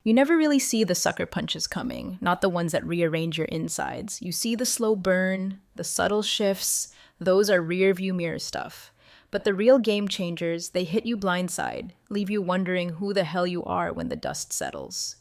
You never really see the sucker punches coming, not the ones that rearrange your insides. You see the slow burn, the subtle shifts, those are rear view mirror stuff. But the real game changers, they hit you blindside, leave you wondering who the hell you are when the dust settles.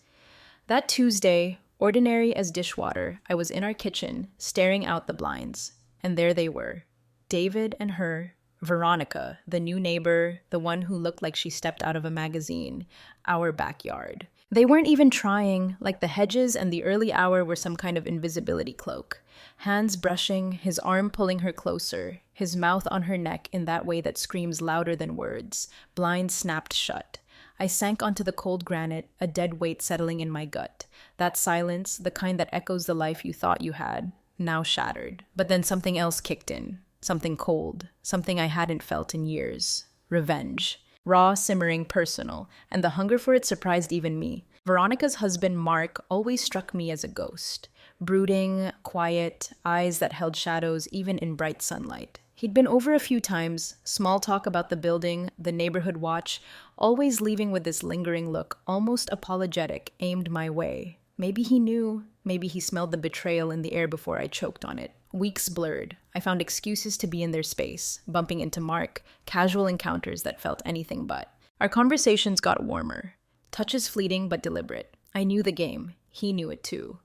That Tuesday, ordinary as dishwater, I was in our kitchen, staring out the blinds. And there they were, David and her, Veronica, the new neighbor, the one who looked like she stepped out of a magazine, our backyard. They weren't even trying, like the hedges and the early hour were some kind of invisibility cloak. Hands brushing, his arm pulling her closer, his mouth on her neck in that way that screams louder than words. Blinds snapped shut. I sank onto the cold granite, a dead weight settling in my gut. That silence, the kind that echoes the life you thought you had, now shattered. But then something else kicked in. Something cold. Something I hadn't felt in years. Revenge. Raw, simmering, personal, and the hunger for it surprised even me. Veronica's husband, Mark, always struck me as a ghost. Brooding, quiet, eyes that held shadows even in bright sunlight. He'd been over a few times, small talk about the building, the neighborhood watch, always leaving with this lingering look, almost apologetic, aimed my way. Maybe he knew, maybe he smelled the betrayal in the air before I choked on it. Weeks blurred. I found excuses to be in their space, bumping into Mark, casual encounters that felt anything but. Our conversations got warmer. Touches fleeting but deliberate. I knew the game. He knew it too.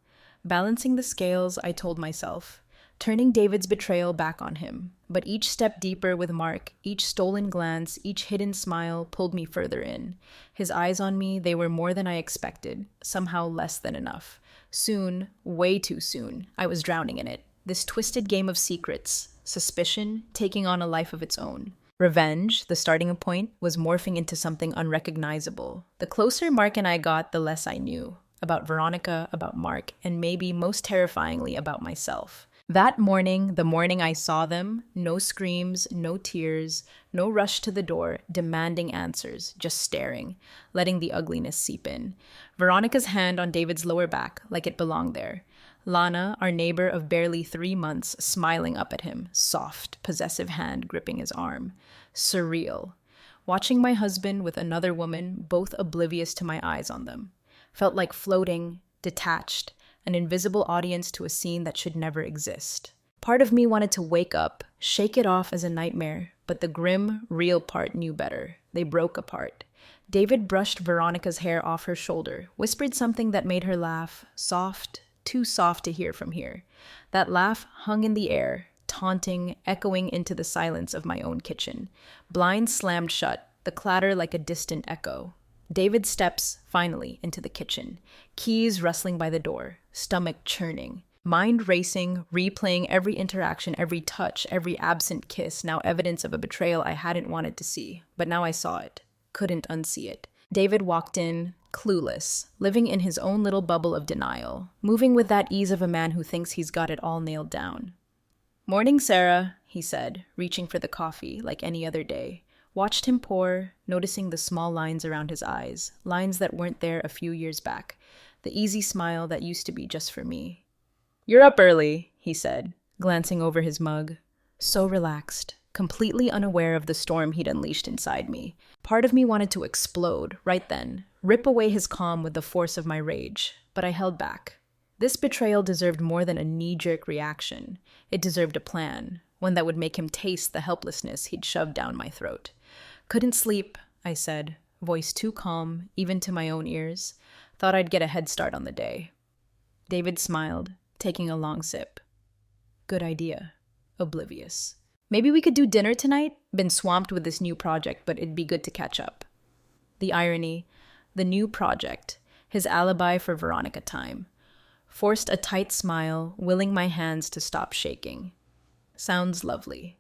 Balancing the scales, I told myself. Turning David's betrayal back on him. But each step deeper with Mark, each stolen glance, each hidden smile pulled me further in. His eyes on me, they were more than I expected, somehow less than enough. Soon, way too soon, I was drowning in it. This twisted game of secrets, suspicion, taking on a life of its own. Revenge, the starting point, was morphing into something unrecognizable. The closer Mark and I got, the less I knew. About Veronica, about Mark, and maybe most terrifyingly about myself. That morning, the morning I saw them, no screams, no tears, no rush to the door, demanding answers, just staring, letting the ugliness seep in. Veronica's hand on David's lower back, like it belonged there. Lana, our neighbor of barely 3 months, smiling up at him, soft, possessive hand gripping his arm. Surreal. Watching my husband with another woman, both oblivious to my eyes on them. Felt like floating, detached, an invisible audience to a scene that should never exist. Part of me wanted to wake up, shake it off as a nightmare, but the grim, real part knew better. They broke apart. David brushed Veronica's hair off her shoulder, whispered something that made her laugh, soft, too soft to hear from here. That laugh hung in the air, taunting, echoing into the silence of my own kitchen. Blinds slammed shut, the clatter like a distant echo. David steps, finally, into the kitchen. Keys rustling by the door, stomach churning. Mind racing, replaying every interaction, every touch, every absent kiss, now evidence of a betrayal I hadn't wanted to see. But now I saw it. Couldn't unsee it. David walked in, clueless, living in his own little bubble of denial, moving with that ease of a man who thinks he's got it all nailed down. "Morning, Sarah," he said, reaching for the coffee like any other day. Watched him pour, noticing the small lines around his eyes, lines that weren't there a few years back, the easy smile that used to be just for me. "You're up early," he said, glancing over his mug. So relaxed, completely unaware of the storm he'd unleashed inside me. Part of me wanted to explode right then, rip away his calm with the force of my rage, but I held back. This betrayal deserved more than a knee-jerk reaction. It deserved a plan, one that would make him taste the helplessness he'd shoved down my throat. "Couldn't sleep," I said, voice too calm, even to my own ears. Thought I'd get a head start on the day. David smiled, taking a long sip. "Good idea." Oblivious. "Maybe we could do dinner tonight? Been swamped with this new project, but it'd be good to catch up." The irony. The new project. His alibi for Veronica time. Forced a tight smile, willing my hands to stop shaking. Sounds lovely.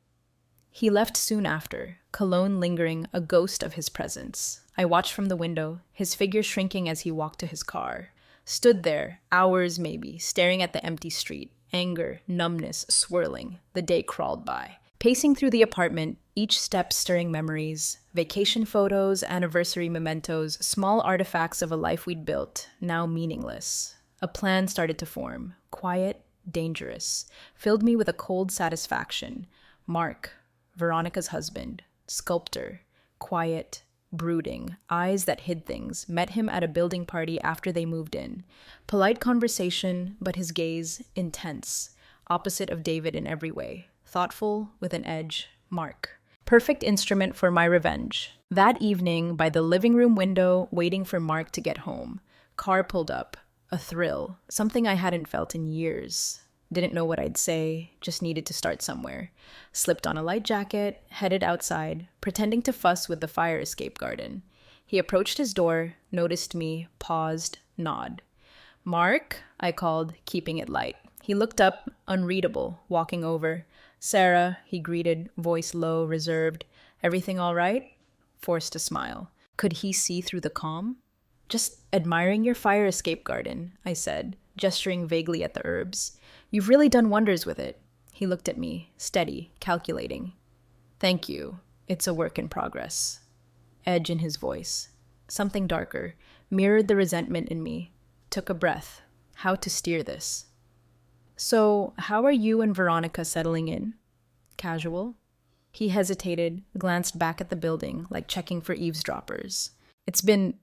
He left soon after, cologne lingering, a ghost of his presence. I watched from the window, his figure shrinking as he walked to his car. Stood there, hours maybe, staring at the empty street, anger, numbness, swirling. The day crawled by. Pacing through the apartment, each step stirring memories, vacation photos, anniversary mementos, small artifacts of a life we'd built, now meaningless. A plan started to form, quiet, dangerous, filled me with a cold satisfaction. Mark, Veronica's husband, sculptor, quiet, brooding, eyes that hid things, met him at a building party after they moved in. Polite conversation, but his gaze intense, opposite of David in every way. Thoughtful, with an edge, Mark. Perfect instrument for my revenge. That evening, by the living room window, waiting for Mark to get home. Car pulled up. A thrill. Something I hadn't felt in years. Didn't know what I'd say, just needed to start somewhere. Slipped on a light jacket, headed outside, pretending to fuss with the fire escape garden. He approached his door, noticed me, paused, nod. "Mark," I called, keeping it light. He looked up, unreadable, walking over. "Sarah," he greeted, voice low, reserved. "Everything all right?" Forced a smile. Could he see through the calm? "Just admiring your fire escape garden," I said, gesturing vaguely at the herbs. "You've really done wonders with it." He looked at me, steady, calculating. "Thank you. It's a work in progress." Edge in his voice. Something darker, mirrored the resentment in me. Took a breath. How to steer this? "So, how are you and Veronica settling in?" "Casual." He hesitated, glanced back at the building, like checking for eavesdroppers. "It's been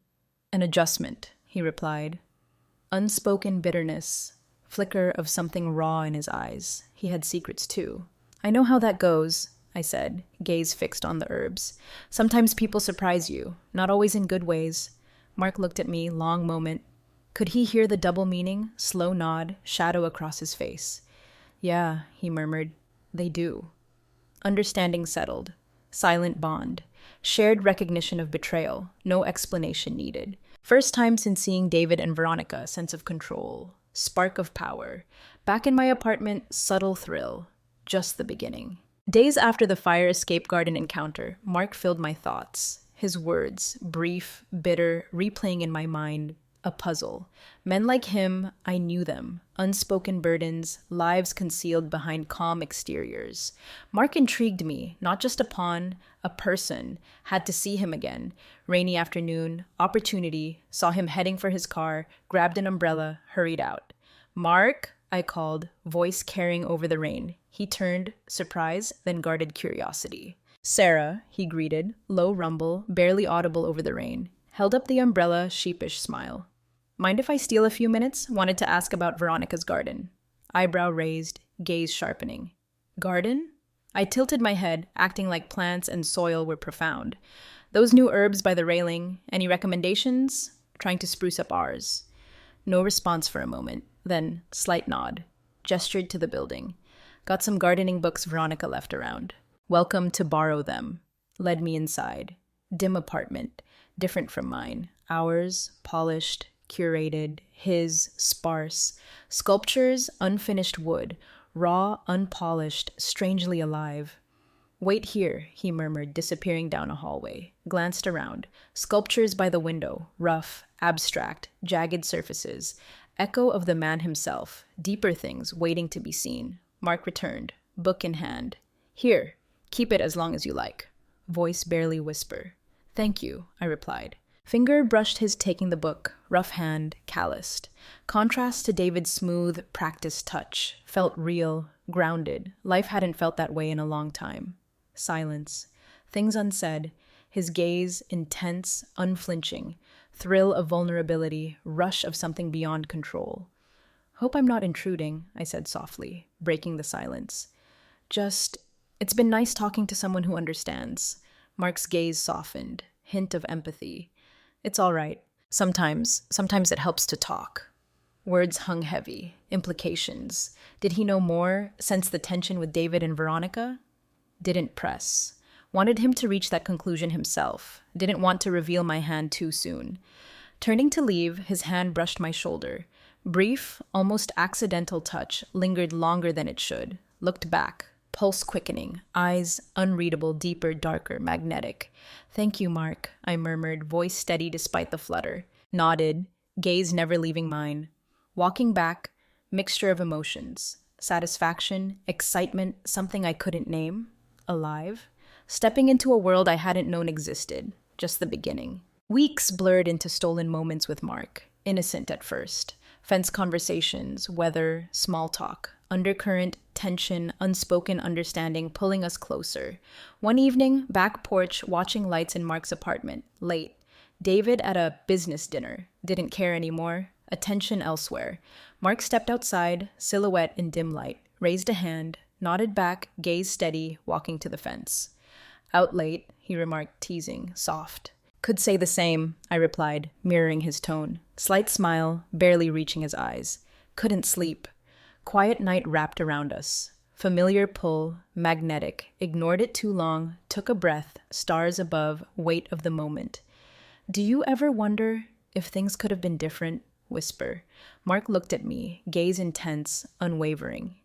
an adjustment," he replied. Unspoken bitterness, flicker of something raw in his eyes. He had secrets too. "I know how that goes," I said, gaze fixed on the herbs. "Sometimes people surprise you, not always in good ways." Mark looked at me, long moment. Could he hear the double meaning? Slow nod, shadow across his face. "Yeah," he murmured, "they do." Understanding settled. Silent bond. Shared recognition of betrayal. No explanation needed. First time since seeing David and Veronica, sense of control. Spark of power. Back in my apartment, subtle thrill. Just the beginning. Days after the fire escape garden encounter, Mark filled my thoughts. His words, brief, bitter, replaying in my mind, a puzzle. Men like him, I knew them. Unspoken burdens, lives concealed behind calm exteriors. Mark intrigued me, not just a pawn, a person. Had to see him again. Rainy afternoon, opportunity, saw him heading for his car, grabbed an umbrella, hurried out. "Mark," I called, voice carrying over the rain. He turned, surprise, then guarded curiosity. "Sarah," he greeted, low rumble, barely audible over the rain. Held up the umbrella, sheepish smile. "Mind if I steal a few minutes? Wanted to ask about Veronica's garden." Eyebrow raised, gaze sharpening. "Garden?" I tilted my head, acting like plants and soil were profound. "Those new herbs by the railing, any recommendations?" Trying to spruce up ours. No response for a moment, then slight nod. Gestured to the building. Got some gardening books Veronica left around. Welcome to borrow them. Led me inside. Dim apartment, different from mine. Ours, polished, curated, his, sparse. Sculptures, unfinished wood, raw, unpolished, strangely alive. "Wait here," he murmured, disappearing down a hallway. Glanced around. Sculptures by the window, rough, abstract, jagged surfaces. Echo of the man himself, deeper things waiting to be seen. Mark returned, book in hand. "Here, keep it as long as you like." Voice barely whisper. "Thank you," I replied. Finger brushed his taking the book, rough hand, calloused. Contrast to David's smooth, practiced touch. Felt real, grounded. Life hadn't felt that way in a long time. Silence. Things unsaid. His gaze, intense, unflinching. Thrill of vulnerability, rush of something beyond control. "Hope I'm not intruding," I said softly, breaking the silence. It's been nice talking to someone who understands." Mark's gaze softened, hint of empathy. "It's all right. Sometimes it helps to talk." Words hung heavy, implications. Did he know more, sense the tension with David and Veronica? Didn't press. Wanted him to reach that conclusion himself. Didn't want to reveal my hand too soon. Turning to leave, his hand brushed my shoulder. Brief, almost accidental touch lingered longer than it should. Looked back. Pulse quickening, eyes unreadable, deeper, darker, magnetic. "Thank you, Mark," I murmured, voice steady despite the flutter. Nodded, gaze never leaving mine. Walking back, mixture of emotions. Satisfaction, excitement, something I couldn't name. Alive. Stepping into a world I hadn't known existed. Just the beginning. Weeks blurred into stolen moments with Mark. Innocent at first. Fence conversations, weather, small talk. undercurrent, tension, unspoken understanding pulling us closer. One evening, back porch, watching lights in Mark's apartment, late. David at a business dinner, didn't care anymore, attention elsewhere. Mark stepped outside, silhouette in dim light, raised a hand, nodded back, gaze steady, walking to the fence. Out late, he remarked, teasing, soft. Could say the same, I replied, mirroring his tone. Slight smile, barely reaching his eyes. Couldn't sleep. Quiet night wrapped around us. Familiar pull, magnetic. Ignored it too long, took a breath, stars above, weight of the moment. Do you ever wonder if things could have been different? Whisper. Mark looked at me, gaze intense, unwavering.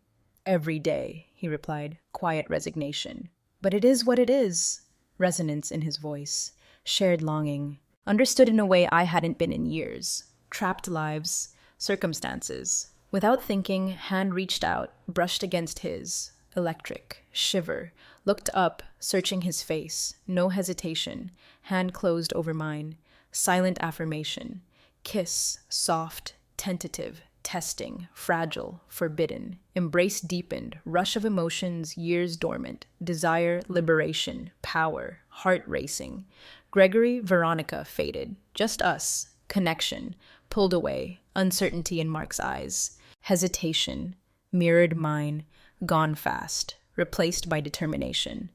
Every day, he replied, quiet resignation. But it is what it is. Resonance in his voice. Shared longing. Understood in a way I hadn't been in years. Trapped lives. Circumstances. Without thinking, hand reached out, brushed against his. Electric. Shiver. Looked up, searching his face. No hesitation. Hand closed over mine. Silent affirmation. Kiss. Soft. Tentative. Testing. Fragile. Forbidden. Embrace deepened. Rush of emotions, years dormant. Desire. Liberation. Power. Heart racing. Gregory, Veronica faded. Just us. Connection. Pulled away. Uncertainty in Mark's eyes. Hesitation. Mirrored mine. Gone fast. Replaced by determination.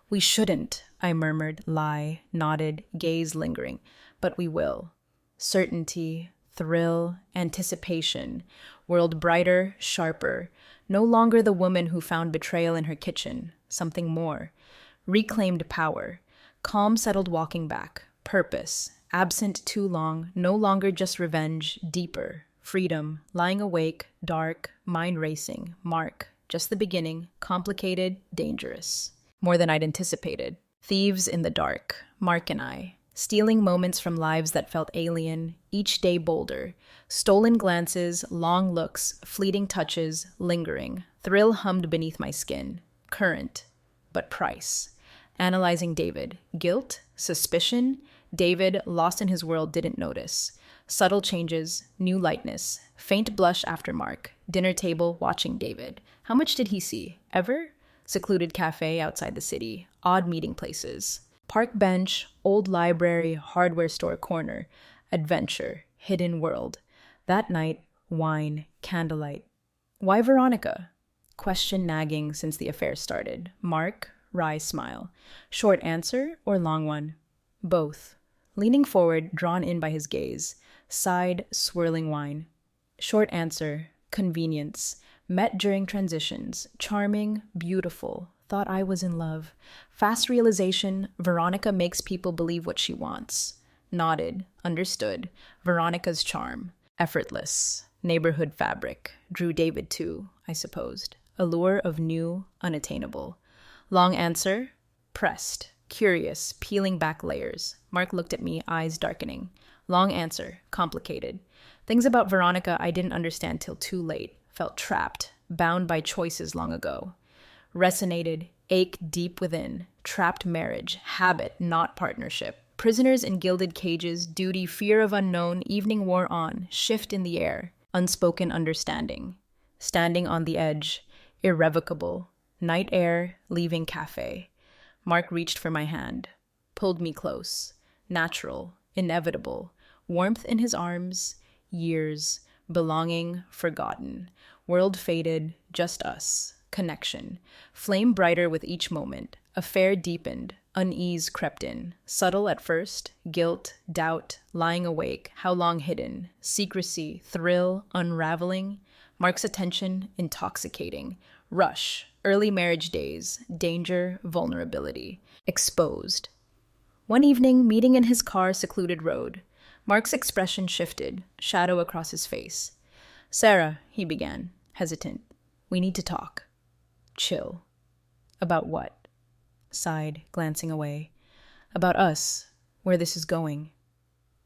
We shouldn't, I murmured, lie, nodded, gaze lingering. But we will. Certainty, thrill, anticipation. World brighter, sharper. No longer the woman who found betrayal in her kitchen. Something more. Reclaimed power. Calm settled walking back. Purpose. Absent too long. No longer just revenge. Deeper. Freedom. Lying awake. Dark. Mind racing. Mark. Just the beginning. Complicated. Dangerous. More than I'd anticipated. Thieves in the dark. Mark and I. Stealing moments from lives that felt alien. Each day bolder. Stolen glances. Long looks. Fleeting touches. Lingering. Thrill hummed beneath my skin. Current. But price. Analyzing David. Guilt? Suspicion? David, lost in his world, didn't notice. Subtle changes, new lightness, faint blush after Mark. Dinner table, watching David. How much did he see? Ever? Secluded cafe outside the city. Odd meeting places. Park bench, old library, hardware store corner. Adventure, hidden world. That night, wine, candlelight. Why Veronica? Question nagging since the affair started. Mark, wry smile. Short answer or long one? Both. Leaning forward, drawn in by his gaze. Side, swirling wine. Short answer, convenience. Met during transitions. Charming, beautiful. Thought I was in love. Fast realization, Veronica makes people believe what she wants. Nodded, understood. Veronica's charm. Effortless. Neighborhood fabric. Drew David too, I supposed. Allure of new, unattainable. Long answer, pressed. Curious, peeling back layers. Mark looked at me, eyes darkening. Long answer, complicated. Things about Veronica I didn't understand till too late. Felt trapped, bound by choices long ago. Resonated, ached deep within. Trapped marriage, habit, not partnership. Prisoners in gilded cages, duty, fear of unknown, evening wore on, shift in the air. Unspoken understanding. Standing on the edge, irrevocable. Night air, leaving cafe. Mark reached for my hand, pulled me close. Natural, inevitable. Warmth in his arms, years, belonging, forgotten. World faded, just us. Connection. Flame brighter with each moment. Affair deepened, unease crept in. Subtle at first, guilt, doubt, lying awake, how long hidden. Secrecy, thrill, unraveling. Mark's attention, intoxicating. Rush. Early marriage days, danger, vulnerability. Exposed. One evening, meeting in his car, secluded road. Mark's expression shifted, shadow across his face. Sarah, he began, hesitant. We need to talk. Chill. About what? Sighed, glancing away. About us, where this is going.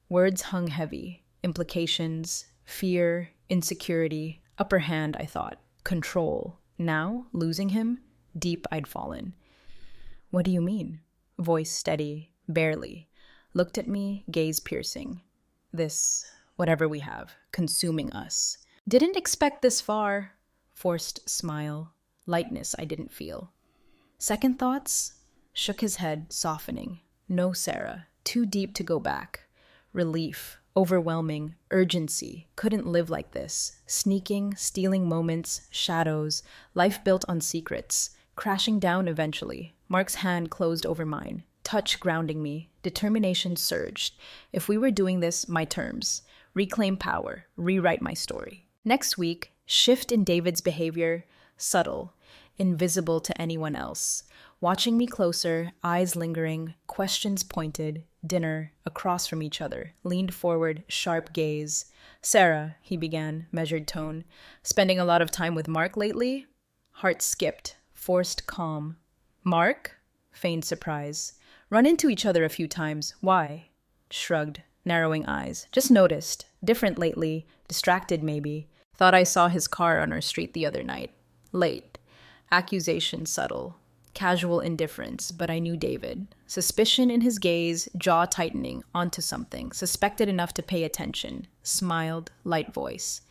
Words hung heavy. Implications, fear, insecurity. Upper hand, I thought. Control. Now, losing him, deep I'd fallen. What do you mean? Voice steady, barely. Looked at me, gaze piercing. This, whatever we have, consuming us. Didn't expect this far. forced smile, lightness I didn't feel. Second thoughts? Shook his head, softening. No, Sarah, too deep to go back. Relief, overwhelming, urgency. Couldn't live like this. Sneaking, stealing moments, shadows, life built on secrets. Crashing down eventually. Mark's hand closed over mine. Touch grounding me. Determination surged. If we were doing this, my terms. Reclaim power. Rewrite my story. Next week, shift in David's behavior. Subtle. Invisible to anyone else. Watching me closer, eyes lingering, questions pointed, dinner, across from each other, leaned forward, sharp gaze. Sarah, he began, measured tone. Spending a lot of time with Mark lately? Heart skipped, forced calm. Mark? Feigned surprise. Run into each other a few times. Why? Shrugged, narrowing eyes. Just noticed. Different lately. Distracted maybe. Thought I saw his car on our street the other night. Late. Accusation subtle. Casual indifference, but I knew David. Suspicion in his gaze, jaw tightening, onto something. Suspected enough to pay attention. Smiled, light voice.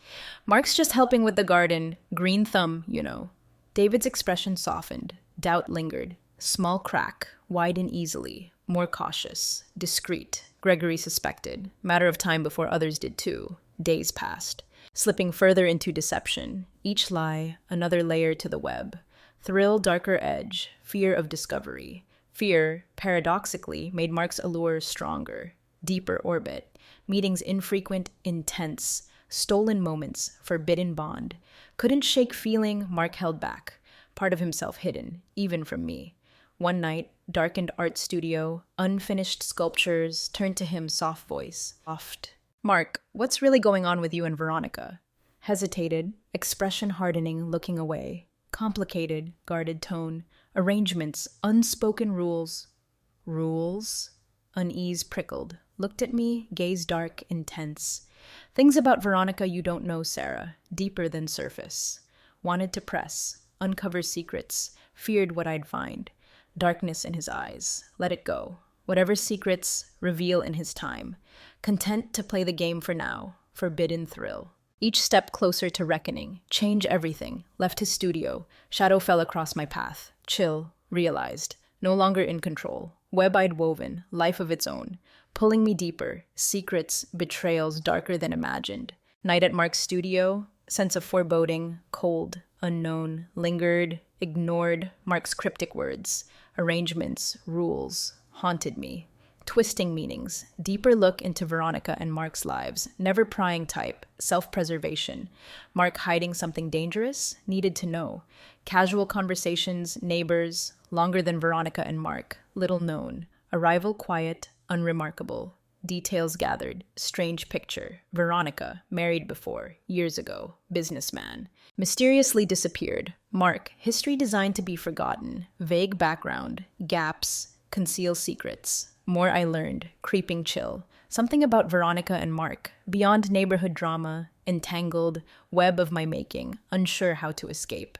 Mark's just helping with the garden. Green thumb, you know. David's expression softened. Doubt lingered. Small crack. Widen easily. More cautious. Discreet. Gregory suspected. Matter of time before others did too. Days passed. Slipping further into deception. Each lie, another layer to the web. Thrill, darker edge, fear of discovery. Fear, paradoxically, made Mark's allure stronger, deeper orbit. Meetings infrequent, intense. Stolen moments, forbidden bond. Couldn't shake feeling Mark held back. Part of himself hidden, even from me. One night, darkened art studio, unfinished sculptures, turned to him soft voice. Soft. Mark, what's really going on with you and Veronica? Hesitated, expression hardening, looking away. Complicated, guarded tone. Arrangements, unspoken rules. Rules? Unease prickled. Looked at me, gaze dark, intense. Things about Veronica you don't know, Sarah. Deeper than surface. Wanted to press. Uncover secrets. Feared what I'd find. Darkness in his eyes. Let it go. Whatever secrets, reveal in his time. Content to play the game for now. Forbidden thrill. Each step closer to reckoning. Change everything. Left his studio. Shadow fell across my path. Chill. Realized. No longer in control. Web-eyed woven. Life of its own. Pulling me deeper. Secrets. Betrayals darker than imagined. Night at Mark's studio. Sense of foreboding. Cold. Unknown. Lingered. Ignored. Mark's cryptic words. Arrangements. Rules. Haunted me. Twisting meanings, deeper look into Veronica and Mark's lives, never prying type, self-preservation. Mark hiding something dangerous? Needed to know. Casual conversations, neighbors, longer than Veronica and Mark, little known. Arrival quiet, unremarkable. Details gathered, strange picture. Veronica, married before, years ago, businessman. Mysteriously disappeared. Mark, history designed to be forgotten. Vague background, gaps, conceal secrets. More I learned, creeping chill. Something about Veronica and Mark, beyond neighborhood drama, entangled, web of my making, unsure how to escape.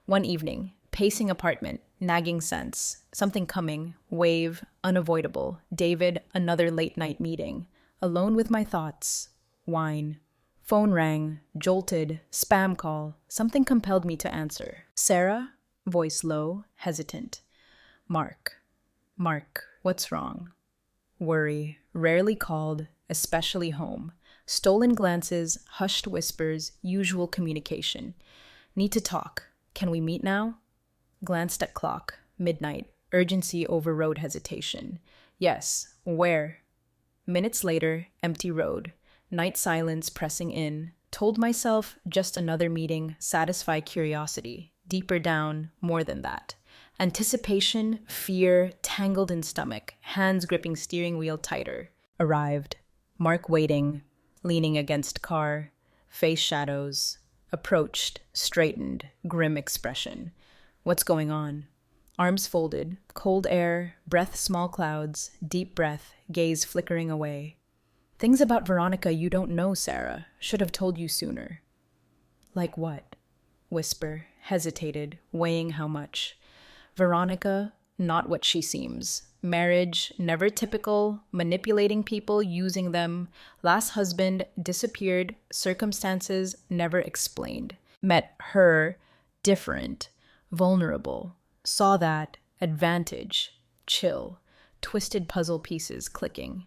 One evening, pacing apartment, nagging sense, something coming, wave, unavoidable. David, another late night meeting. Alone with my thoughts. Wine. Phone rang, jolted, spam call. Something compelled me to answer. Sarah? Voice low, hesitant. Mark. Mark, what's wrong? Worry, rarely called, especially home. Stolen glances, hushed whispers, usual communication. Need to talk. Can we meet now? Glanced at clock. Midnight. Urgency overrode hesitation. Yes. Where? Minutes later, empty road. Night silence pressing in. Told myself, just another meeting, satisfy curiosity. Deeper down, more than that. Anticipation, fear, tangled in stomach, hands gripping steering wheel tighter. Arrived. Mark waiting, leaning against car, face shadows. Approached, straightened, grim expression. What's going on? Arms folded, cold air, breath small clouds, deep breath, gaze flickering away. Things about Veronica you don't know, Sarah. Should have told you sooner. Like what? Whisper, hesitated, weighing how much. Veronica, not what she seems. Marriage, never typical, manipulating people, using them. Last husband, disappeared, circumstances, never explained. met her different, vulnerable, saw that advantage, chill, twisted puzzle pieces clicking.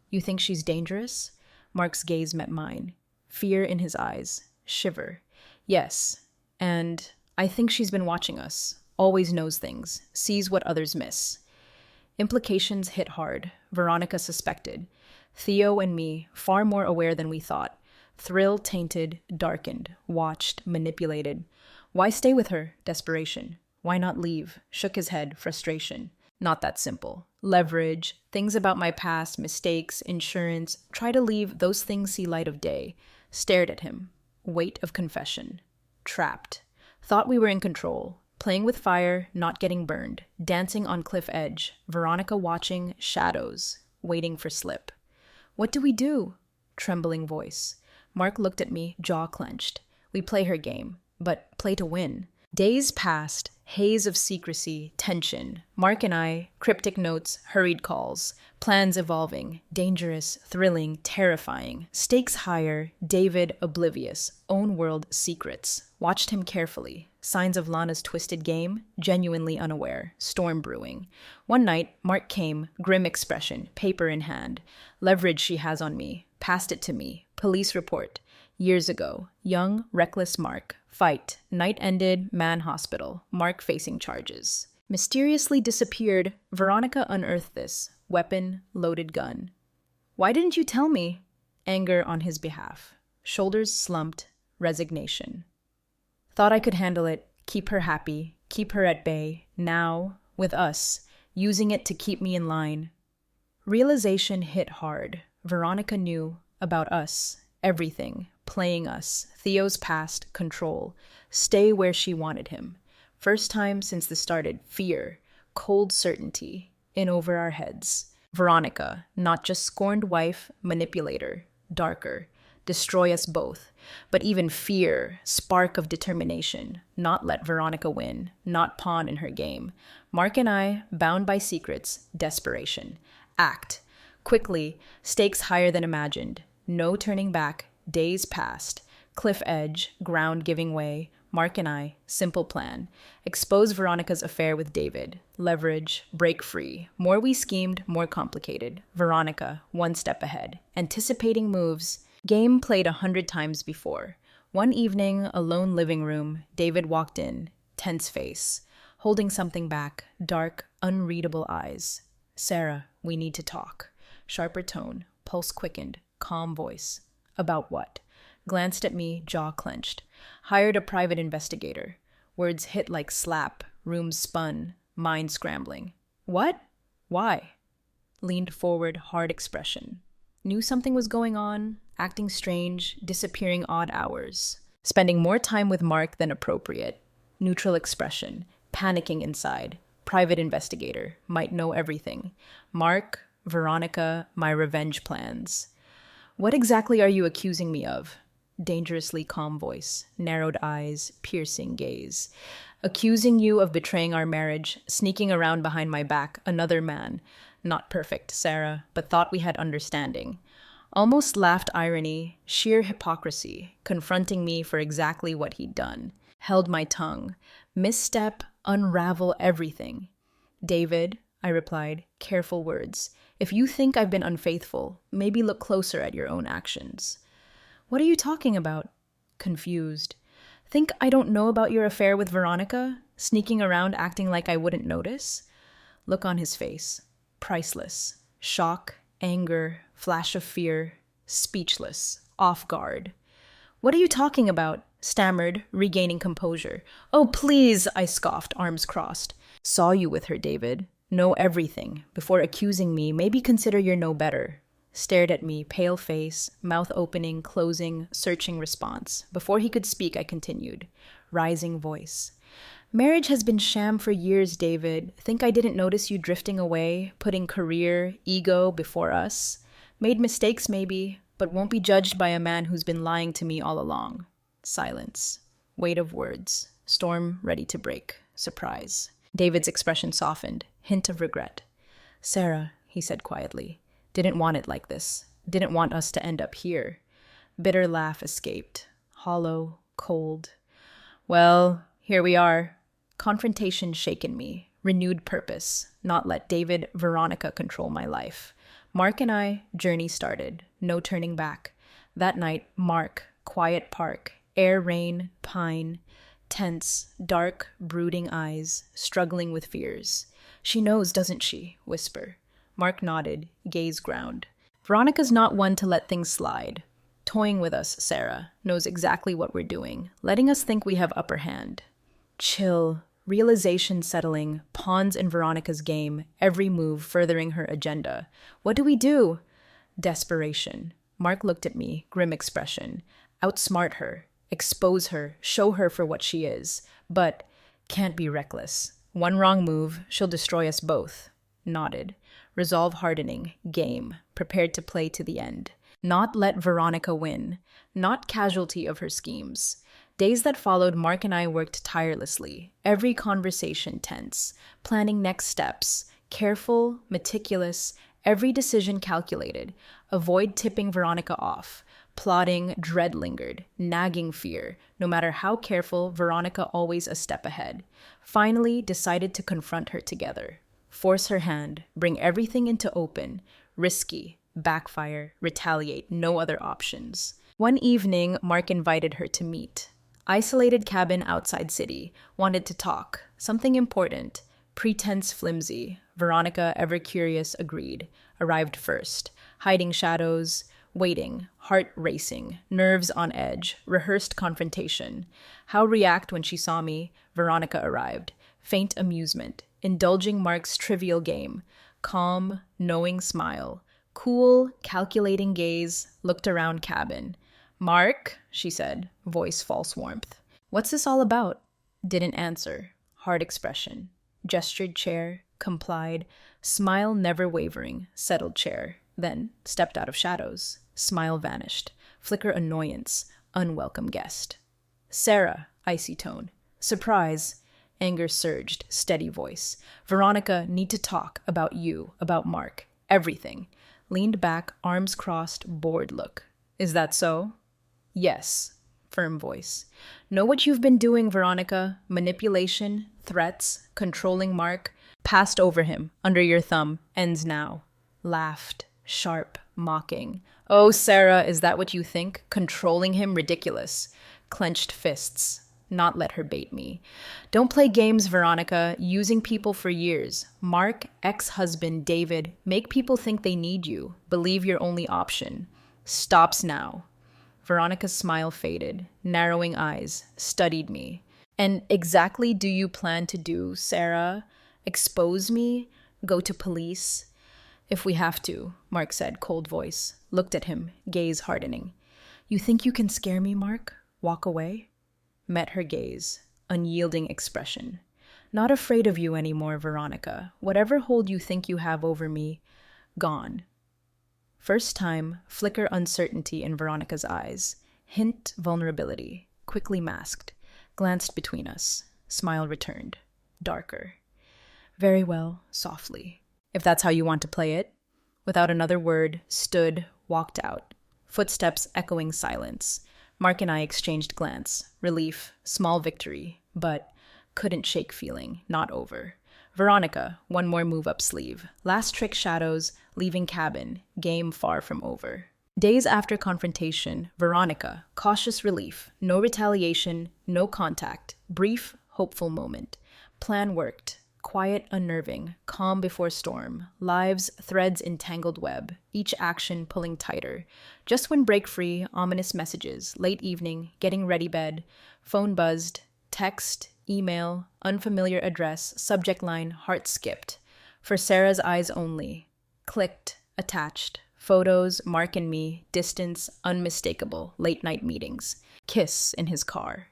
You think she's dangerous? Mark's gaze met mine. Fear in his eyes. Shiver. Yes. And I think she's been watching us. Always knows things. Sees what others miss. Implications hit hard. Veronica suspected. Theo and me, far more aware than we thought. Thrill tainted, darkened, watched, manipulated. Why stay with her? Desperation. Why not leave? Shook his head, frustration. Not that simple. Leverage, things about my past, mistakes, insurance. Try to leave, those things see light of day. Stared at him. Weight of confession. Trapped. Thought we were in control. Playing with fire, not getting burned. Dancing on cliff edge. Veronica watching, shadows. Waiting for slip. What do we do? Trembling voice. Mark looked at me, jaw clenched. We play her game, but play to win. Days passed, haze of secrecy, tension. Mark and I, cryptic notes, hurried calls. Plans evolving, dangerous, thrilling, terrifying. Stakes higher, David oblivious, own world secrets. Watched him carefully. Signs of Lana's twisted game, genuinely unaware. Storm brewing. One night, Mark came, grim expression, paper in hand. Leverage she has on me. Passed it to me. Police report. Years ago. Young, reckless Mark. Fight. Night ended. Man hospital. Mark facing charges. Mysteriously disappeared. Veronica unearthed this. Weapon, loaded gun. Why didn't you tell me? Anger on his behalf. Shoulders slumped. Resignation. Thought I could handle it. Keep her happy. Keep her at bay. Now, with us. Using it to keep me in line. Realization hit hard. Veronica knew about us. Everything. Playing us. Theo's past. Control. Stay where she wanted him. First time since the started. Fear. Cold certainty. In over our heads. Veronica. Not just scorned wife. Manipulator. Darker. Destroy us both. But even fear. Spark of determination. Not let Veronica win. Not pawn in her game. Mark and I, bound by secrets. Desperation. Act. Quickly. Stakes higher than imagined. No turning back. Days passed. Cliff edge. Ground giving way. Mark and I, simple plan. Expose Veronica's affair with David. Leverage. Break free. More we schemed, more complicated. Veronica, one step ahead. Anticipating moves. Game played 100 times before. One evening, a lone living room. David walked in. Tense face. Holding something back. Dark, unreadable eyes. Sarah, we need to talk. Sharper tone. Pulse quickened. Calm voice. About what? Glanced at me, jaw clenched. Hired a private investigator. Words hit like slap. Room spun. Mind scrambling. What? Why? Leaned forward, hard expression. Knew something was going on. Acting strange. Disappearing odd hours. Spending more time with Mark than appropriate. Neutral expression. Panicking inside. Private investigator. Might know everything. Mark, Veronica, my revenge plans. What exactly are you accusing me of? Dangerously calm voice, narrowed eyes, piercing gaze. Accusing you of betraying our marriage, sneaking around behind my back, another man. Not perfect, Sarah, but thought we had understanding. Almost laughed irony, sheer hypocrisy, confronting me for exactly what he'd done. Held my tongue. Misstep, unravel everything. David, I replied, careful words. If you think I've been unfaithful, maybe look closer at your own actions. What are you talking about? Confused. Think I don't know about your affair with Veronica? Sneaking around acting like I wouldn't notice? Look on his face. Priceless. Shock, anger, flash of fear. Speechless. Off guard. What are you talking about? Stammered, regaining composure. Oh, please, I scoffed, arms crossed. Saw you with her, David. Know everything. Before accusing me, maybe consider you're no better. Stared at me, pale face, mouth opening, closing, searching response. Before he could speak, I continued. Rising voice. Marriage has been sham for years, David. Think I didn't notice you drifting away, putting career, ego before us? Made mistakes, maybe, but won't be judged by a man who's been lying to me all along. Silence. Weight of words. Storm ready to break. Surprise. David's expression softened. Hint of regret. Sarah, he said quietly, didn't want it like this. Didn't want us to end up here. Bitter laugh escaped. Hollow, cold. Well, here we are. Confrontation shaken me. Renewed purpose. Not let David, Veronica control my life. Mark and I, journey started. No turning back. That night, Mark, quiet park, air, rain, pine, tense, dark, brooding eyes, struggling with fears. She knows, doesn't she? Whisper. Mark nodded, gaze ground. Veronica's not one to let things slide. Toying with us, Sarah, knows exactly what we're doing, letting us think we have upper hand. Chill, realization settling, pawns in Veronica's game, every move furthering her agenda. What do we do? Desperation. Mark looked at me, grim expression. Outsmart her, expose her, show her for what she is. But can't be reckless. One wrong move, she'll destroy us both. Nodded. Resolve hardening, game, prepared to play to the end. Not let Veronica win, not casualty of her schemes. Days that followed, Mark and I worked tirelessly, every conversation tense, planning next steps, careful, meticulous, every decision calculated, avoid tipping Veronica off. Plotting, dread lingered, nagging fear. No matter how careful, Veronica always a step ahead. Finally, decided to confront her together. Force her hand, bring everything into open, risky, backfire, retaliate, no other options. One evening, Mark invited her to meet. Isolated cabin outside city, wanted to talk, something important. Pretense flimsy. Veronica, ever curious, agreed. Arrived first. Hiding shadows, waiting, heart racing, nerves on edge, rehearsed confrontation. How react when she saw me? Veronica arrived. Faint amusement, indulging Mark's trivial game. Calm, knowing smile. Cool, calculating gaze, looked around cabin. Mark, she said, voice false warmth. What's this all about? Didn't answer. Hard expression. Gestured chair, complied. Smile never wavering, settled chair. Then stepped out of shadows. Smile vanished. Flicker annoyance, unwelcome guest. Sarah, icy tone. Surprise. Anger surged, steady voice. Veronica, need to talk about you, about Mark. Everything. Leaned back, arms crossed, bored look. Is that so? Yes. Firm voice. Know what you've been doing, Veronica. Manipulation, threats, controlling Mark. Passed over him, under your thumb, ends now. Laughed, sharp, mocking. Oh, Sarah, is that what you think? Controlling him, ridiculous. Clenched fists. Not let her bait me. Don't play games, Veronica. Using people for years. Mark, ex-husband, David, make people think they need you. Believe your only option. Stops now. Veronica's smile faded. Narrowing eyes. Studied me. And exactly do you plan to do, Sarah? Expose me? Go to police? If we have to, Mark said, cold voice. Looked at him, gaze hardening. You think you can scare me, Mark? Walk away? Met her gaze, unyielding expression. Not afraid of you anymore, Veronica. Whatever hold you think you have over me, gone. First time, flicker uncertainty in Veronica's eyes. Hint vulnerability, quickly masked. Glanced between us. Smile returned. Darker. Very well, softly. If that's how you want to play it. Without another word, stood, walked out. Footsteps echoing silence. Mark and I exchanged glance. Relief, small victory, but couldn't shake feeling, not over. Veronica, one more move up sleeve. Last trick shadows, leaving cabin, game far from over. Days after confrontation, Veronica, cautious relief, no retaliation, no contact, brief, hopeful moment. Plan worked. Quiet, unnerving, calm before storm, lives, threads in tangled web, each action pulling tighter. Just when break free, ominous messages, late evening, getting ready bed, phone buzzed, text, email, unfamiliar address, subject line, heart skipped. For Sarah's eyes only. Clicked, attached, photos, Mark and me, distance, unmistakable, late night meetings. Kiss in his car.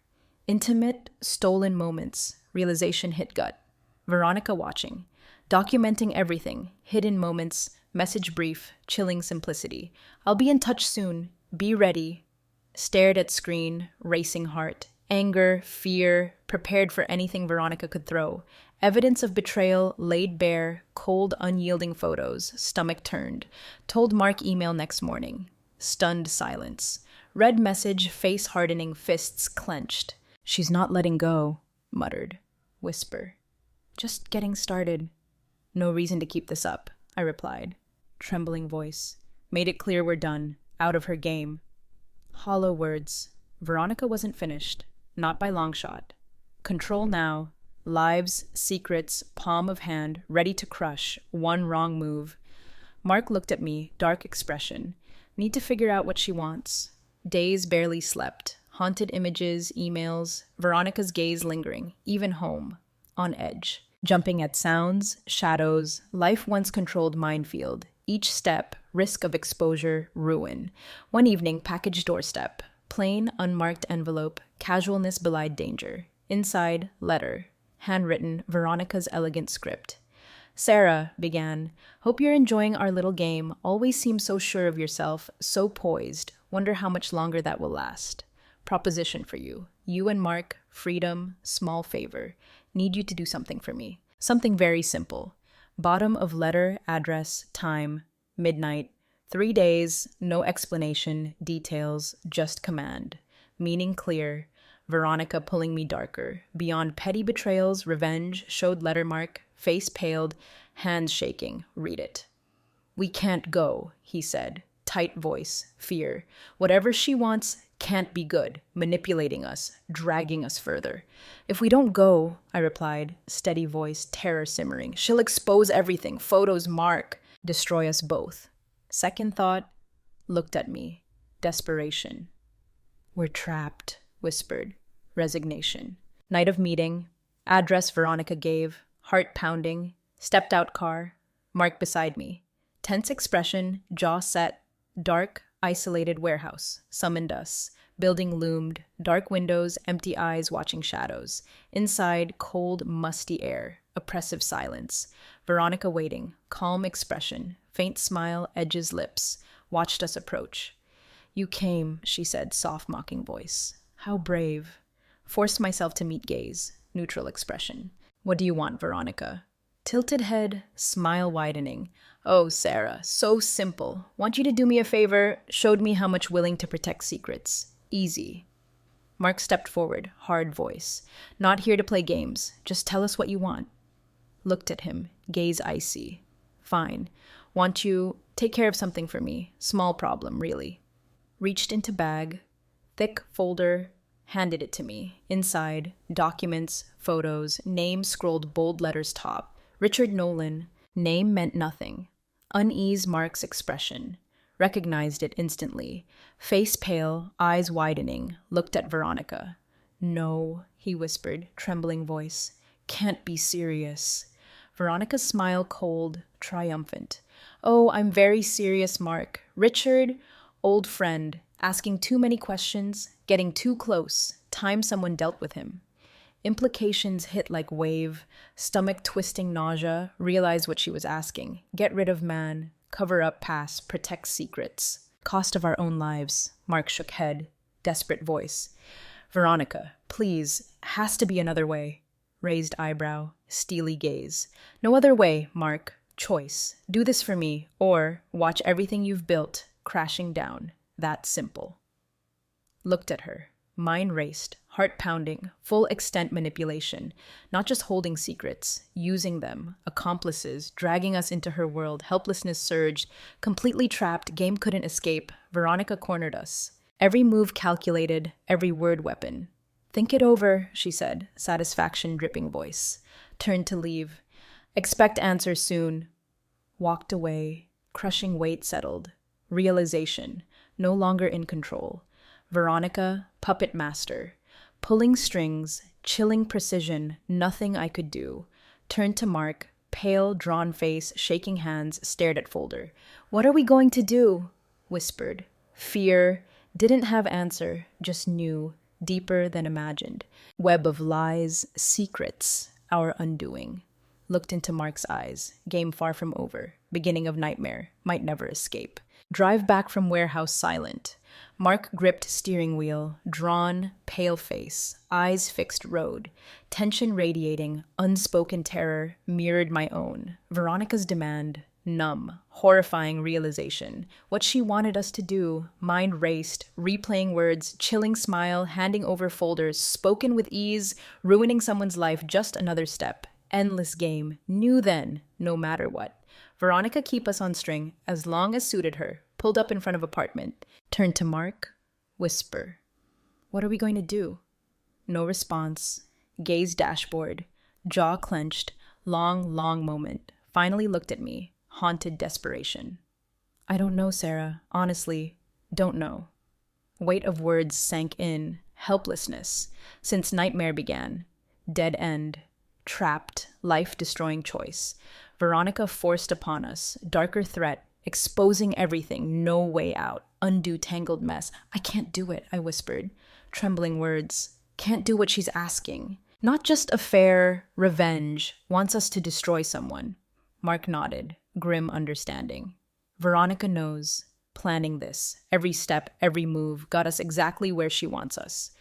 Intimate, stolen moments, realization hit gut. Veronica watching, documenting everything, hidden moments, message brief, chilling simplicity. I'll be in touch soon. Be ready. Stared at screen, racing heart, anger, fear, prepared for anything Veronica could throw. Evidence of betrayal laid bare, cold, unyielding photos, stomach turned. Told Mark email next morning. Stunned silence. Read message, face hardening, fists clenched. She's not letting go, muttered. Whisper. Just getting started. No reason to keep this up, I replied. Trembling voice. Made it clear we're done. Out of her game. Hollow words. Veronica wasn't finished. Not by long shot. Control now. Lives, secrets, palm of hand, ready to crush. One wrong move. Mark looked at me, dark expression. Need to figure out what she wants. Days barely slept. Haunted images, emails, Veronica's gaze lingering, even home. On edge. Jumping at sounds, shadows, life once controlled minefield. Each step, risk of exposure, ruin. One evening, package doorstep. Plain, unmarked envelope, casualness belied danger. Inside, letter. Handwritten, Veronica's elegant script. Sarah began, hope you're enjoying our little game. Always seem so sure of yourself, so poised. Wonder how much longer that will last. Proposition for you. You and Mark, freedom, small favor. Need you to do something for me. Something very simple. Bottom of letter, address, time, midnight. 3 days, no explanation, details, just command. Meaning clear. Veronica pulling me darker. Beyond petty betrayals, revenge, showed letter mark, face paled, hands shaking. Read it. We can't go, he said. Tight voice, fear. Whatever she wants can't be good, manipulating us, dragging us further. If we don't go, I replied, steady voice, terror simmering, she'll expose everything, photos, Mark, destroy us both. Second thought, looked at me, desperation. We're trapped, whispered, resignation. Night of meeting, address Veronica gave, heart pounding, stepped out car, Mark beside me. Tense expression, jaw set, dark, isolated warehouse, summoned us. Building loomed, dark windows, empty eyes watching shadows. Inside, cold, musty air, oppressive silence. Veronica waiting, calm expression, faint smile, edges lips. Watched us approach. You came, she said, soft mocking voice. How brave. Forced myself to meet gaze, neutral expression. What do you want, Veronica? Tilted head, smile widening. Oh, Sarah, so simple. Want you to do me a favor. Showed me how much willing to protect secrets. Easy. Mark stepped forward, hard voice. Not here to play games. Just tell us what you want. Looked at him, gaze icy. Fine. Want you take care of something for me. Small problem, really. Reached into bag. Thick folder. Handed it to me. Inside, documents, photos, name scrolled bold letters top. Richard Nolan. Name meant nothing. Unease Mark's expression. Recognized it instantly. Face pale, eyes widening, looked at Veronica. No, he whispered, trembling voice. Can't be serious. Veronica's smile cold, triumphant. Oh, I'm very serious, Mark. Richard, old friend, asking too many questions, getting too close. Time someone dealt with him. Implications hit like wave, stomach twisting nausea, realize what she was asking. Get rid of man, cover up past, protect secrets. Cost of our own lives. Mark shook head, desperate voice. Veronica, please, has to be another way. Raised eyebrow, steely gaze. No other way, Mark. Choice. Do this for me, or watch everything you've built crashing down. That simple. Looked at her. Mind raced, heart pounding, full extent manipulation, not just holding secrets, using them, accomplices, dragging us into her world. Helplessness surged, completely trapped, game couldn't escape. Veronica cornered us. Every move calculated, every word weapon. Think it over, she said, satisfaction dripping voice. Turned to leave. Expect answer soon. Walked away, crushing weight settled. Realization, no longer in control. Veronica, puppet master. Pulling strings, chilling precision, nothing I could do. Turned to Mark, pale, drawn face, shaking hands, stared at folder. What are we going to do? Whispered. Fear. Didn't have answer, just knew, deeper than imagined. Web of lies, secrets, our undoing. Looked into Mark's eyes, game far from over. Beginning of nightmare, might never escape. Drive back from warehouse silent. Mark gripped steering wheel, drawn, pale face, eyes fixed road. Tension radiating, unspoken terror mirrored my own. Veronica's demand, numb, horrifying realization. What she wanted us to do, mind raced, replaying words, chilling smile, handing over folders, spoken with ease, ruining someone's life, just another step. Endless game, knew then, no matter what. Veronica keep us on string, as long as suited her, pulled up in front of apartment, turned to Mark, whisper. What are we going to do? No response, gaze dashboard, jaw clenched, long moment, finally looked at me, haunted desperation. I don't know, Sarah. Honestly, don't know. Weight of words sank in, helplessness, since nightmare began. Dead end, trapped, life-destroying choice. Veronica forced upon us, darker threat, exposing everything, no way out, undo tangled mess. I can't do it, I whispered, trembling words. Can't do what she's asking. Not just a fair revenge, wants us to destroy someone. Mark nodded, grim understanding. Veronica knows, planning this, every step, every move, got us exactly where she wants us.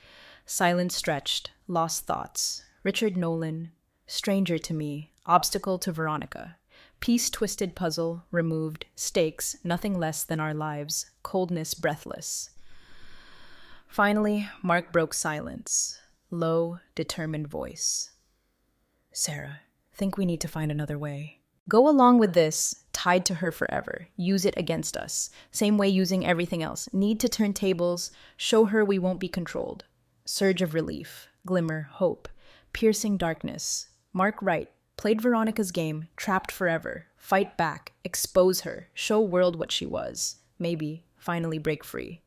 Silence stretched, lost thoughts. Richard Nolan, stranger to me, obstacle to Veronica. Piece twisted puzzle, removed, stakes, nothing less than our lives, coldness breathless. Finally, Mark broke silence. Low, determined voice. Sarah, think we need to find another way. Go along with this, tied to her forever. Use it against us. Same way using everything else. Need to turn tables, show her we won't be controlled. Surge of relief, glimmer, hope, piercing darkness. Mark right, played Veronica's game, trapped forever. Fight back, expose her, show world what she was. Maybe, finally break free.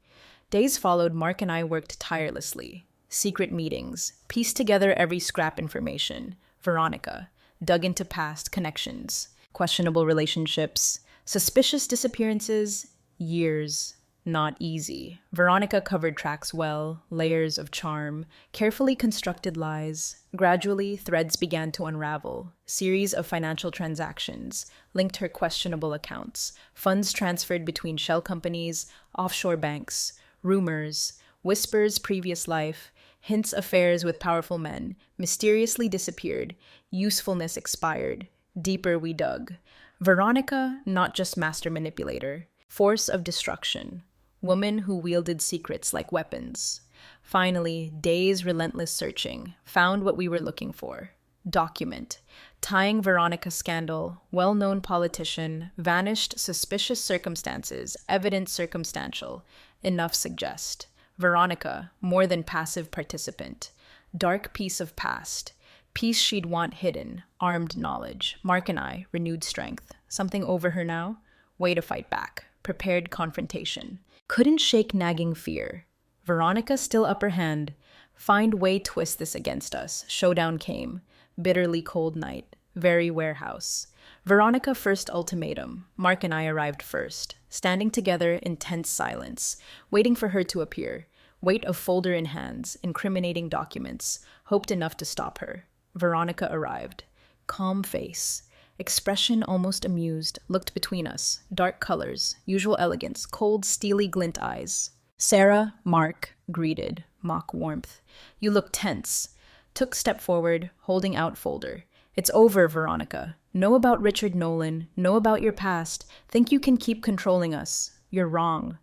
Days followed, Mark and I worked tirelessly. Secret meetings, pieced together every scrap information. Veronica, dug into past connections, questionable relationships, suspicious disappearances, years. Not easy. Veronica covered tracks well, layers of charm, carefully constructed lies. Gradually, threads began to unravel. Series of financial transactions linked her questionable accounts. Funds transferred between shell companies, offshore banks. Rumors, whispers previous life, hints affairs with powerful men, mysteriously disappeared, usefulness expired, deeper we dug. Veronica, not just master manipulator, force of destruction, woman who wielded secrets like weapons. Finally, days relentless searching, found what we were looking for. Document, tying Veronica's scandal, well-known politician, vanished suspicious circumstances, evidence circumstantial, enough suggest. Veronica, more than passive participant. Dark piece of past. Piece she'd want hidden. Armed knowledge. Mark and I, renewed strength. Something over her now? Way to fight back. Prepared confrontation. Couldn't shake nagging fear. Veronica still upper hand. Find way twist this against us. Showdown came. Bitterly cold night. Very warehouse. Veronica first ultimatum. Mark and I arrived first. Standing together in tense silence. Waiting for her to appear. Weight of folder in hands, incriminating documents, hoped enough to stop her. Veronica arrived. Calm face. Expression almost amused, looked between us. Dark colors, usual elegance, cold, steely glint eyes. Sarah, Mark, greeted, mock warmth. You look tense. Took step forward, holding out folder. It's over, Veronica. Know about Richard Nolan, know about your past. Think you can keep controlling us. You're wrong.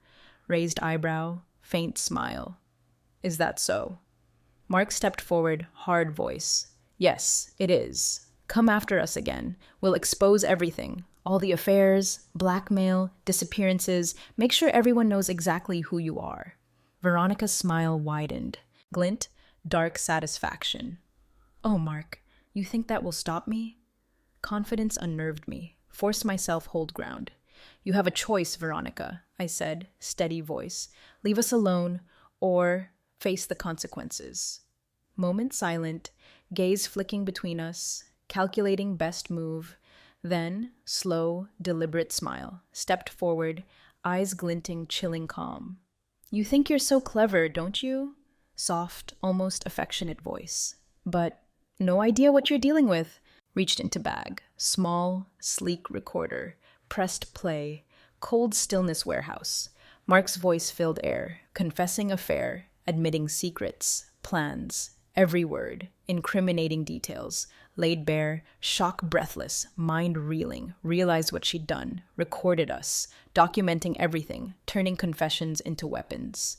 Raised eyebrow. Faint smile. Is that so? Mark stepped forward, hard voice. Yes, it is. Come after us again. We'll expose everything. All the affairs, blackmail, disappearances. Make sure everyone knows exactly who you are. Veronica's smile widened. Glint, dark satisfaction. Oh, Mark, you think that will stop me? Confidence unnerved me. Forced myself hold ground. You have a choice, Veronica, I said, steady voice. Leave us alone, or face the consequences. Moment silent, gaze flicking between us, calculating best move. Then, slow, deliberate smile. Stepped forward, eyes glinting, chilling calm. You think you're so clever, don't you? Soft, almost affectionate voice. But no idea what you're dealing with. Reached into bag. Small, sleek recorder. Pressed play. Cold stillness warehouse. Mark's voice filled air, confessing affair, admitting secrets, plans, Every word, incriminating details, laid bare, shock breathless, mind reeling, realized what she'd done, recorded us, documenting everything, turning confessions into weapons.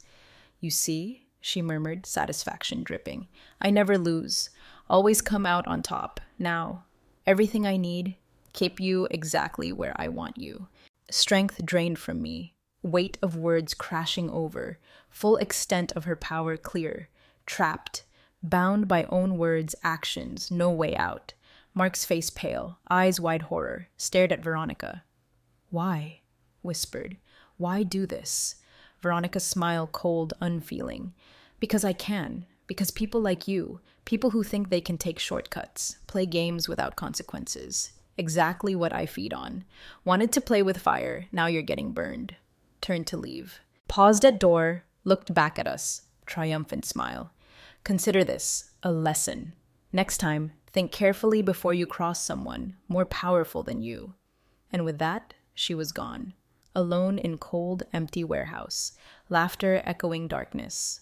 You see, she murmured, satisfaction dripping. I never lose, always come out on top. Now, everything I need, keep you exactly where I want you. Strength drained from me, weight of words crashing over, full extent of her power clear, trapped, bound by own words, actions, no way out. Mark's face pale, eyes wide horror, stared at Veronica. Why? Whispered. Why do this? Veronica's smile cold, unfeeling. Because I can. Because people like you, people who think they can take shortcuts, play games without consequences. Exactly what I feed on. Wanted to play with fire, now you're getting burned. Turned to leave. Paused at door, looked back at us. Triumphant smile. Consider this a lesson. Next time, think carefully before you cross someone more powerful than you. And with that, she was gone. Alone in cold, empty warehouse. Laughter echoing darkness.